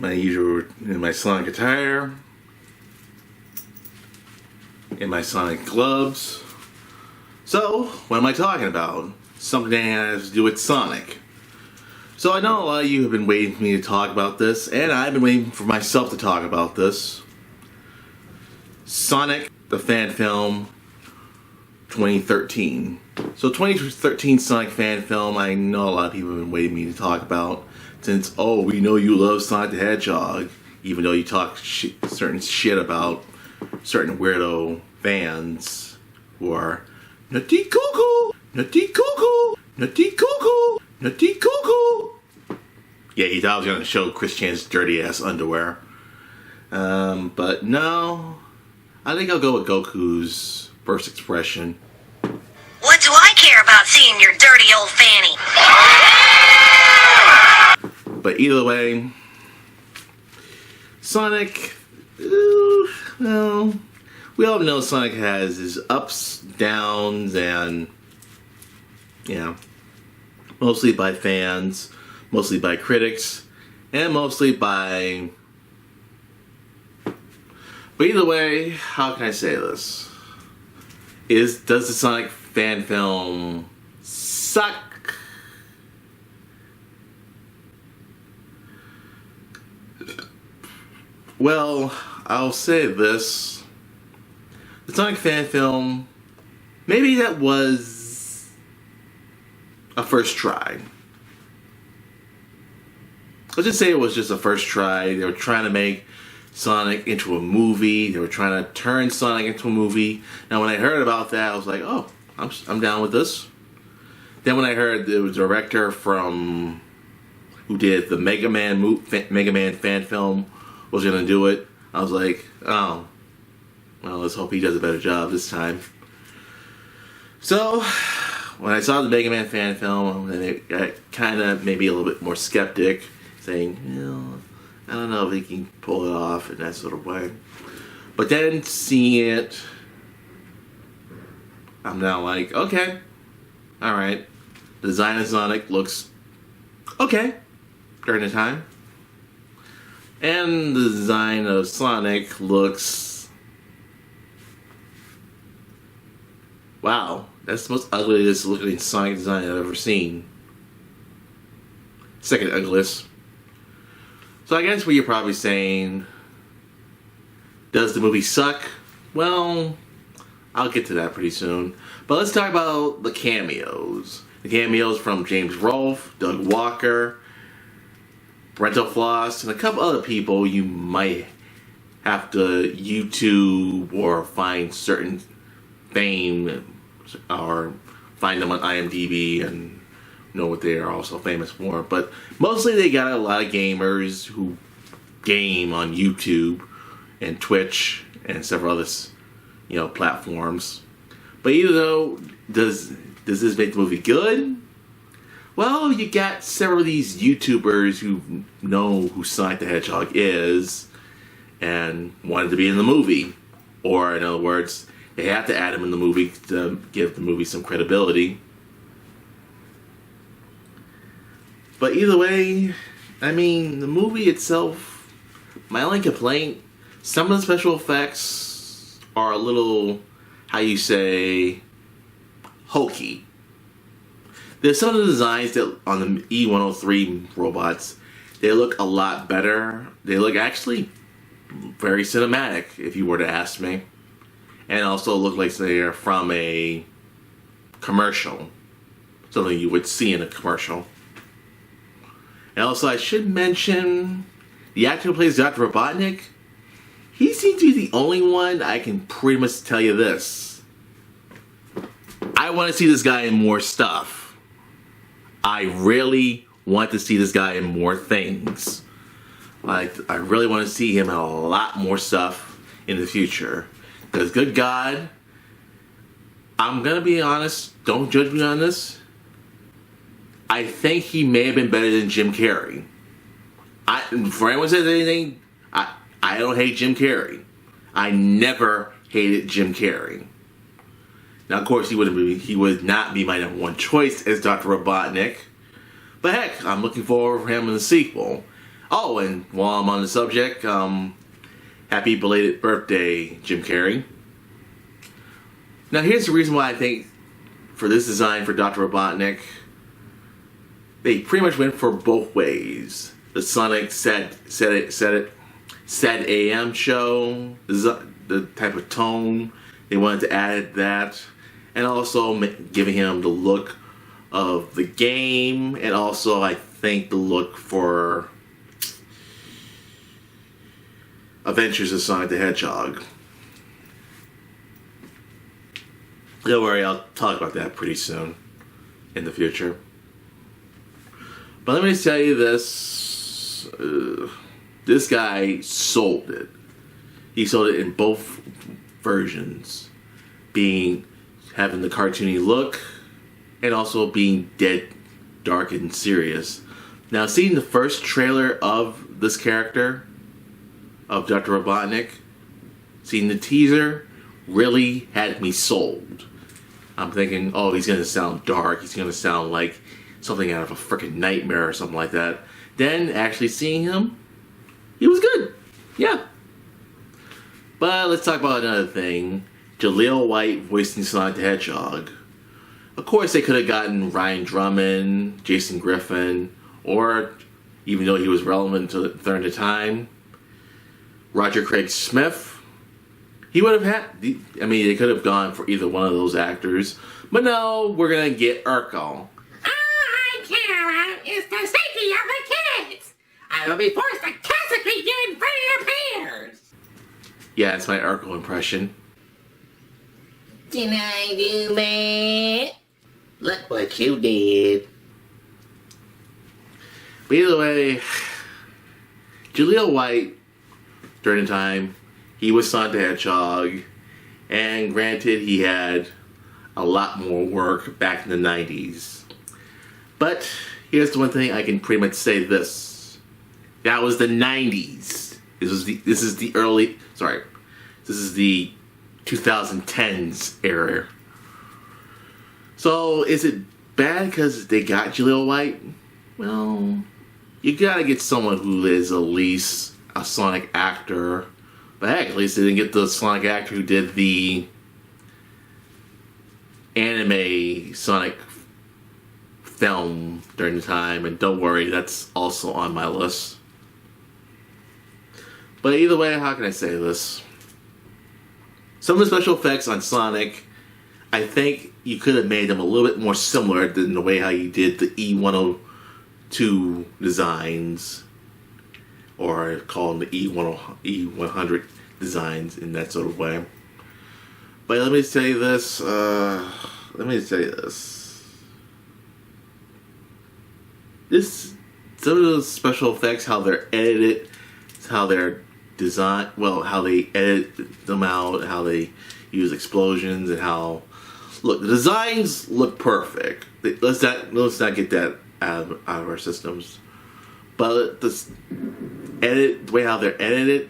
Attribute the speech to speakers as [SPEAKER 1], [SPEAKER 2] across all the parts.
[SPEAKER 1] in my Sonic attire, in my Sonic gloves. So, what am I talking about? Something that has to do with Sonic. So I know a lot of you have been waiting for me to talk about this, and I've been waiting for myself to talk about this. Sonic, the fan film, 2013. So 2013 Sonic fan film, I know a lot of people have been waiting for me to talk about, since, oh, we know you love Sonic the Hedgehog, even though you talk certain shit about certain weirdo fans who are nutty cuckoo, nutty cuckoo, nutty cuckoo, nutty cuckoo. Yeah, he thought I was going to show Chris Chan's dirty ass underwear. But no, I think I'll go with Goku's first expression.
[SPEAKER 2] What do I care about seeing your dirty old fanny?
[SPEAKER 1] But either way, Sonic, well, we all know Sonic has his ups, downs, and, mostly by fans, mostly by critics, and mostly by... But either way, how can I say this? Does the Sonic fan film suck? Well, I'll say this. The Sonic fan film, maybe that was a first try. Let's just say it was just a first try. They were trying to make Sonic into a movie. They were trying to turn Sonic into a movie. Now, when I heard about that, I was like, oh, I'm down with this. Then when I heard there was a director who did the Mega Man fan film was going to do it, I was like, oh, well, let's hope he does a better job this time. So, when I saw the Mega Man fan film, I kind of maybe a little bit more skeptic, saying, I don't know if he can pull it off in that sort of way. But then seeing it, I'm now like, okay, alright. The design of Sonic looks okay during the time. And the design of Sonic looks... Wow, that's the most ugliest looking Sonic design I've ever seen. Second ugliest. So I guess what you're probably saying, does the movie suck? Well, I'll get to that pretty soon. But let's talk about the cameos. The cameos from James Rolfe, Doug Walker, Brento Floss, and a couple other people you might have to YouTube or find certain fame or find them on IMDb and know what they are also famous for. But mostly they got a lot of gamers who game on YouTube and Twitch and several other platforms. But either though, does this make the movie good? Well, you got several of these YouTubers who know who Sonic the Hedgehog is and wanted to be in the movie. Or, in other words, they had to add him in the movie to give the movie some credibility. But either way, I mean, the movie itself, my only complaint, some of the special effects are a little, how you say, hokey. There's some of the designs that on the E103 robots, they look a lot better. They look actually very cinematic, if you were to ask me. And also look like they're from a commercial. Something you would see in a commercial. And also I should mention, the actor who plays Dr. Robotnik, he seems to be the only one I can pretty much tell you this. I want to see this guy in more stuff. I really want to see this guy in more things. Like, I really want to see him in a lot more stuff in the future. Because, good God, I'm going to be honest, don't judge me on this. I think he may have been better than Jim Carrey. For anyone who says anything, I don't hate Jim Carrey. I never hated Jim Carrey. Now, of course, he would not be my number one choice as Dr. Robotnik. But heck, I'm looking forward for him in the sequel. Oh, and while I'm on the subject, happy belated birthday, Jim Carrey. Now here's the reason why I think for this design for Dr. Robotnik, they pretty much went for both ways. The Sonic said AM show, the type of tone they wanted to add that, and also giving him the look of the game, and also I think the look for Adventures of Sonic the Hedgehog. Don't worry, I'll talk about that pretty soon in the future. But let me just tell you this. This guy sold it. He sold it in both versions. Having the cartoony look and also being dead, dark, and serious. Now, seeing the first trailer of this character, of Dr. Robotnik, seeing the teaser, really had me sold. I'm thinking, oh, he's going to sound dark. He's going to sound like something out of a freaking nightmare or something like that. Then, actually seeing him, he was good. Yeah. But let's talk about another thing. Jaleel White voicing Sonic the Hedgehog. Of course, they could have gotten Ryan Drummond, Jason Griffin, or, even though he was relevant to the third of time, Roger Craig Smith. He would have had, they could have gone for either one of those actors. But no, we're going to get Urkel.
[SPEAKER 3] All I care about is the safety of the kids. I will be forced to castrate you in front of your peers.
[SPEAKER 1] Yeah, it's my Urkel impression.
[SPEAKER 3] Did I do bad? Look what you did.
[SPEAKER 1] But either way, Jaleel White, during the time, he was Sonic the Hedgehog, and granted, he had a lot more work back in the 90s. But here's the one thing I can pretty much say this. That was the 90s. This is the 2010s era. So is it bad because they got Jaleel White? Well, you gotta get someone who is at least a Sonic actor. But heck, at least they didn't get the Sonic actor who did the anime Sonic film during the time. And don't worry, that's also on my list. But either way, how can I say this? Some of the special effects on Sonic, I think you could have made them a little bit more similar than the way how you did the E102 designs. Or call them the E100 designs in that sort of way. But let me say this. Some of those special effects, how they're edited, how they're designed, how they edit them out, how they use explosions, and how... Look, the designs look perfect. Let's not get that out of our systems. But the way how they're edited,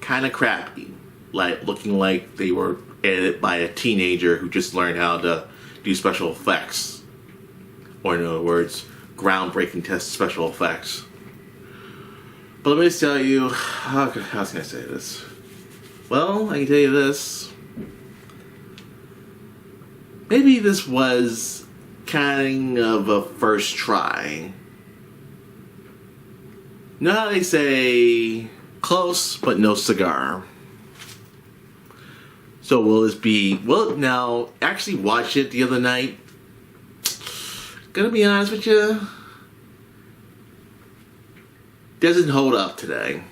[SPEAKER 1] kind of crappy. Like, looking like they were edited by a teenager who just learned how to do special effects. Or in other words, groundbreaking test special effects. But let me just tell you, how can I say this? Well, I can tell you this. Maybe this was kind of a first try. Now they say, close but no cigar. So will this be... Well, now, actually watched it the other night. Gonna be honest with you, doesn't hold up today.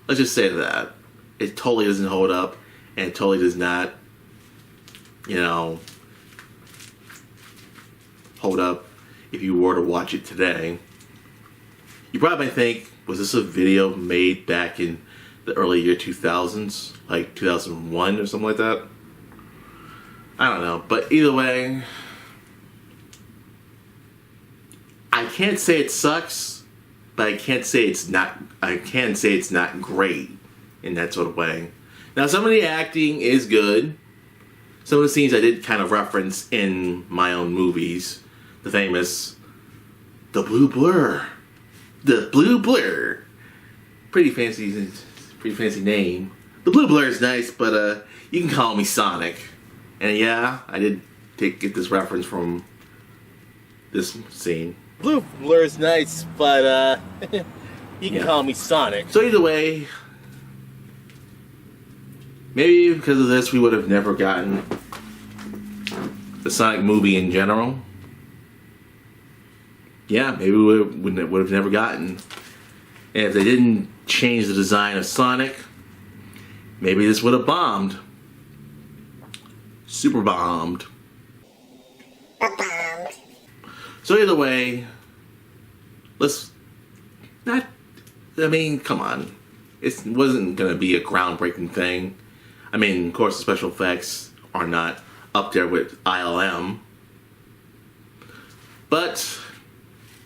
[SPEAKER 1] Let's just say that. It totally doesn't hold up, and it totally does not, hold up if you were to watch it today. You probably might think, was this a video made back in the early year 2000s? Like 2001 or something like that? I don't know. But either way, I can't say it sucks, but I can say it's not great in that sort of way. Now, some of the acting is good. Some of the scenes I did kind of reference in my own movies. The famous The Blue Blur the Blue Blur. Pretty fancy name. The Blue Blur is nice, but you can call me Sonic. And yeah, I did get this reference from this scene. Blue Blur is nice, but you can call me Sonic. So either way, maybe because of this we would have never gotten the Sonic movie in general. Yeah, maybe we would have never gotten. And if they didn't change the design of Sonic, maybe this would have bombed. Super bombed. So either way, let's not. I mean, come on. It wasn't going to be a groundbreaking thing. I mean, of course, the special effects are not up there with ILM. But,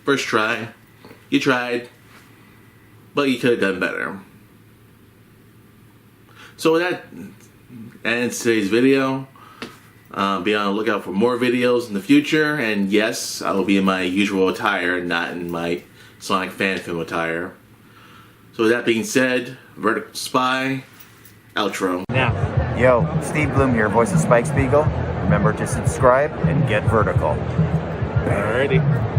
[SPEAKER 1] first try. You tried. But you could have done better. So with that ends today's video. Be on the lookout for more videos in the future. And yes, I will be in my usual attire, not in my Sonic fan film attire. So with that being said, Vertical Spy, outro.
[SPEAKER 4] Now.
[SPEAKER 5] Yo, Steve Bloom here, voice of Spike Spiegel. Remember to subscribe and get vertical.
[SPEAKER 4] Alrighty.